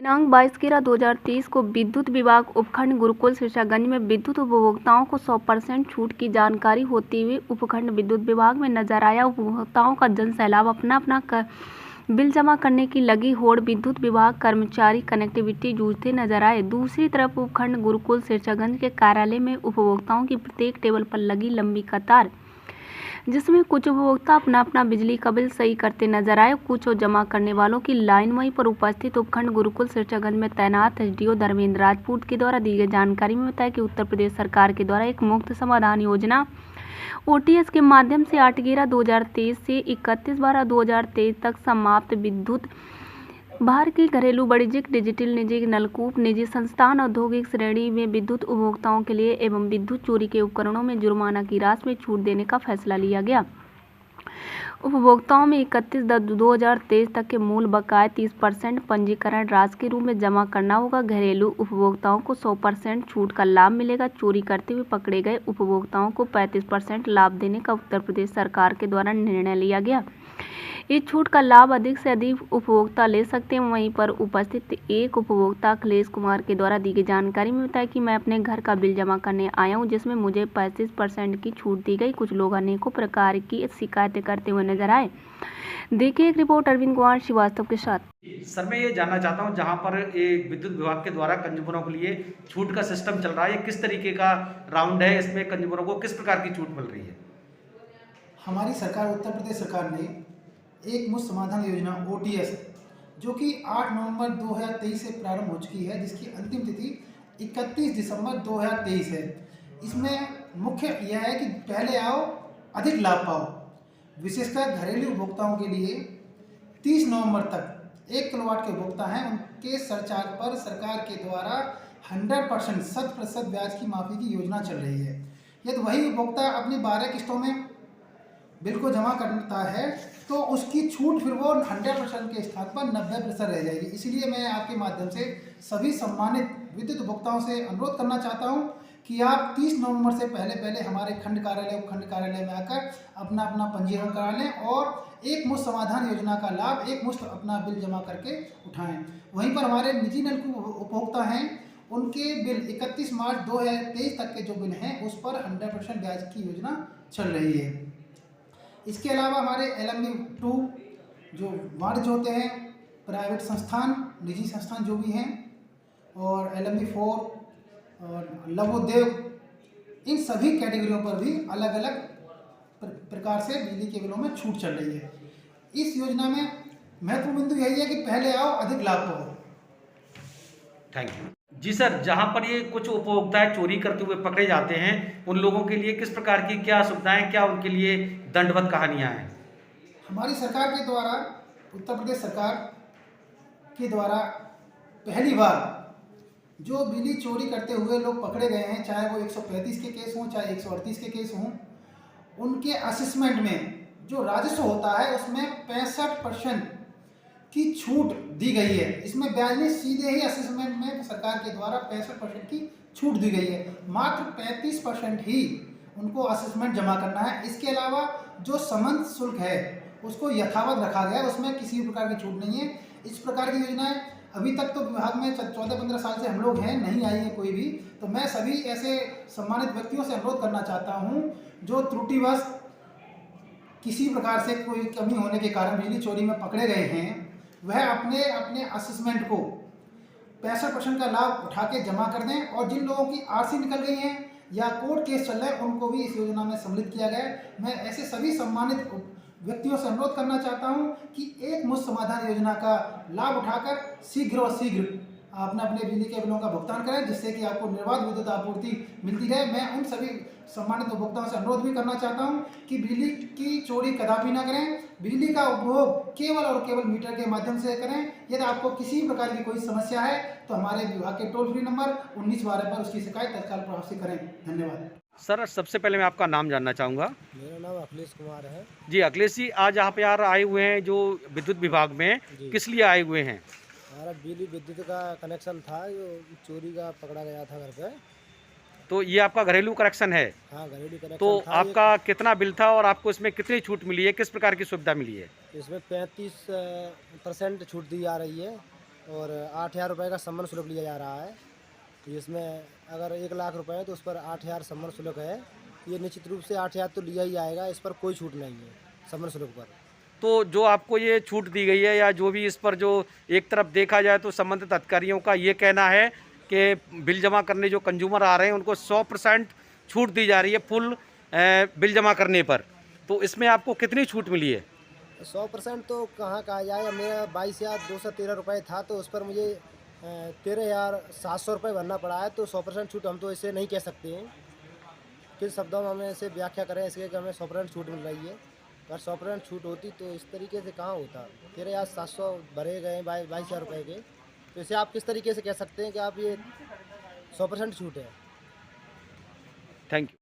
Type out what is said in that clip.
दिनांक 22/11/2023 को विद्युत विभाग उपखंड गुरुकुल सिरसागंज में विद्युत उपभोक्ताओं को 100% छूट की जानकारी होते हुए उपखंड विद्युत विभाग में नजर आया। उपभोक्ताओं का जन सैलाब अपना बिल जमा करने की लगी होड़। विद्युत विभाग कर्मचारी कनेक्टिविटी जूझते नजर आए। दूसरी तरफ उपखंड गुरुकुल सिरसागंज के कार्यालय में उपभोक्ताओं की प्रत्येक टेबल पर लगी लंबी कतार, जिसमें कुछ उपभोक्ता अपना बिजली का बिल सही करते नजर आए, कुछ जमा करने वालों की लाइन। वहीं पर उपस्थित उपखंड गुरुकुल सिरसागंज में तैनात एसडीओ धर्मेंद्र राजपूत के द्वारा दी गई जानकारी में बताया कि उत्तर प्रदेश सरकार के द्वारा एक मुफ्त समाधान योजना ओटीएस के माध्यम से 8/11/2023 से 31/12/2023 तक समाप्त विद्युत बाहर की घरेलू, वाणिज्यिक, डिजिटल, निजी नलकूप, निजी संस्थान, औद्योगिक श्रेणी में विद्युत उपभोक्ताओं के लिए एवं विद्युत चोरी के उपकरणों में जुर्माना की राशि में छूट देने का फैसला लिया गया। उपभोक्ताओं में 31/10/2023 तक के मूल बकाया 30% पंजीकरण राशि के रूप में जमा करना होगा। घरेलू उपभोक्ताओं को 100% छूट का लाभ मिलेगा। चोरी करते हुए पकड़े गए उपभोक्ताओं को 35% लाभ देने का उत्तर प्रदेश सरकार के द्वारा निर्णय लिया गया। इस छूट का लाभ अधिक से अधिक उपभोक्ता ले सकते हैं। वहीं पर उपस्थित एक उपभोक्ता अखिलेश कुमार के द्वारा दी गई जानकारी में बताया कि मैं अपने घर का बिल जमा करने आया हूं, जिसमें मुझे 35% की छूट दी गई। कुछ लोग अनेकों प्रकार की शिकायतें करते हुए नजर आए। देखिए एक रिपोर्ट अरविंद कुमार श्रीवास्तव के साथ। सर, मैं ये जानना चाहता हूँ, जहाँ पर एक विद्युत विभाग के द्वारा कंज्यूमरों के लिए छूट का सिस्टम चल रहा है, ये किस तरीके का राउंड है? इसमें कंज्यूमरों को किस प्रकार की छूट मिल रही है? हमारी सरकार, उत्तर प्रदेश सरकार ने एक मुफ्त समाधान योजना ओटीएस, जो कि 8 नवंबर 2023 से प्रारंभ हो चुकी है, जिसकी अंतिम तिथि 31 दिसंबर 2023 है। इसमें मुख्य यह है कि पहले आओ अधिक लाभ पाओ। विशेषकर घरेलू उपभोक्ताओं के लिए 30 नवंबर तक 1 किलोवाट के उपभोक्ता हैं, उनके सरचार्ज पर सरकार के द्वारा 100% 100% ब्याज की माफ़ी की योजना चल रही है। यदि वही उपभोक्ता अपनी 12 किस्तों में बिल को जमा करता है तो उसकी छूट फिर वो 100% के स्थान पर 90% रह जाएगी। इसलिए मैं आपके माध्यम से सभी सम्मानित विद्युत उपभोक्ताओं से अनुरोध करना चाहता हूं कि आप 30 नवंबर से पहले हमारे खंड कार्यालय, उपखंड कार्यालय में आकर अपना पंजीकरण करा लें और एक मुफ्त समाधान योजना का लाभ, एक मुफ्त अपना बिल जमा करके उठाएं। वहीं पर हमारे निजी नलकूप उपभोक्ता हैं, उनके बिल 31 मार्च 2023 तक के जो बिल हैं उस पर 100% ब्याज की योजना चल रही है। इसके अलावा हमारे LME-2 जो वाणिज्य होते हैं, प्राइवेट संस्थान, निजी संस्थान जो भी हैं, और LME-4 और लघु उद्योग, इन सभी कैटेगरियों पर भी अलग अलग प्रकार से बिजली के बिलों में छूट चल रही है। इस योजना में महत्वपूर्ण बिंदु यही है कि पहले आओ अधिक लाभ पाओ। थैंक यू जी सर। जहाँ पर ये कुछ उपभोक्ता चोरी करते हुए पकड़े जाते हैं, उन लोगों के लिए किस प्रकार की क्या सुविधाएं, क्या उनके लिए दंडवत कहानियां हैं? हमारी सरकार के द्वारा, उत्तर प्रदेश सरकार के द्वारा पहली बार जो बिजली चोरी करते हुए लोग पकड़े गए हैं, चाहे वो 135 के केस हों, चाहे 138 के केस हों, उनके असेसमेंट में जो राजस्व होता है उसमें 65% की छूट दी गई है। इसमें ब्याज में सीधे ही असेसमेंट में सरकार के द्वारा 65% की छूट दी गई है। मात्र 35% ही उनको असेसमेंट जमा करना है। इसके अलावा जो समन शुल्क है उसको यथावत रखा गया है, उसमें किसी प्रकार की छूट नहीं है। इस प्रकार की योजनाएं अभी तक तो विभाग में 14-15 साल से हम लोग हैं, नहीं आई है कोई भी। तो मैं सभी ऐसे सम्मानित व्यक्तियों से अनुरोध करना चाहता हूं जो त्रुटिवश किसी प्रकार से कोई कमी होने के कारण बिजली चोरी में पकड़े गए हैं, वह अपने असेसमेंट को 65% का लाभ उठा के जमा कर दें। और जिन लोगों की आरसी निकल गई हैं या कोर्ट केस चल रहा है, उनको भी इस योजना में सम्मिलित किया गया है। मैं ऐसे सभी सम्मानित व्यक्तियों से अनुरोध करना चाहता हूं कि एक मुफ्त समाधान योजना का लाभ उठाकर शीघ्र अपने बिजली के बिलों का भुगतान करें, जिससे कि आपको निर्बाध विद्युत आपूर्ति मिलती रहे। मैं उन सभी सम्मानित उपभोक्ताओं से अनुरोध भी करना चाहता हूं कि बिजली की चोरी कदापि ना करें। बिजली का उपभोग केवल और केवल मीटर के माध्यम से करें। यदि आपको किसी प्रकार की कोई समस्या है तो हमारे विभाग के टोल फ्री नंबर 1912 पर उसकी शिकायत तत्काल प्रभाव से करें। धन्यवाद सर। सबसे पहले मैं आपका नाम जानना चाहूँगा। मेरा नाम अखिलेश कुमार है जी अखिलेश जी, आज यहाँ पे यार आए हुए हैं जो विद्युत विभाग में, किस लिए आए हुए हैं? हमारा बिजली विद्युत का कनेक्शन था जो चोरी का पकड़ा गया था घर पे। तो ये आपका घरेलू कनेक्शन है? हाँ, घरेलू कनेक्शन तो था। आपका कितना बिल था और आपको इसमें कितनी छूट मिली है, किस प्रकार की सुविधा मिली है? इसमें 35% छूट दी जा रही है और 8,000 रुपये का सम्मान शुल्क लिया जा रहा है। जिसमें अगर 1 लाख रुपए है तो उस पर 8,000 सम्मान शुल्क है। ये निश्चित रूप से 8,000 तो लिया ही आएगा, इस पर कोई छूट नहीं है सम्मान शुल्क पर। तो जो आपको ये छूट दी गई है या जो भी इस पर जो एक तरफ देखा जाए तो संबंधित अधिकारियों का ये कहना है कि बिल जमा करने जो कंज्यूमर आ रहे हैं उनको 100% छूट दी जा रही है फुल बिल जमा करने पर। तो इसमें आपको कितनी छूट मिली है? 100% तो कहाँ कहा जाए, मेरा 22,213 रुपये था तो उस पर मुझे 13,700 रुपये भरना पड़ा है। तो 100% छूट हम तो इसे नहीं कह सकते हैं। किन शब्दों में हमें इसे व्याख्या करें इसके कि हमें 100% छूट मिल रही है। अगर 100% छूट होती तो इस तरीके से कहाँ होता। 13,700 भरे गए 22,000 रुपये के, तो इसे आप किस तरीके से कह सकते हैं कि आप ये 100% छूट है। Thank you.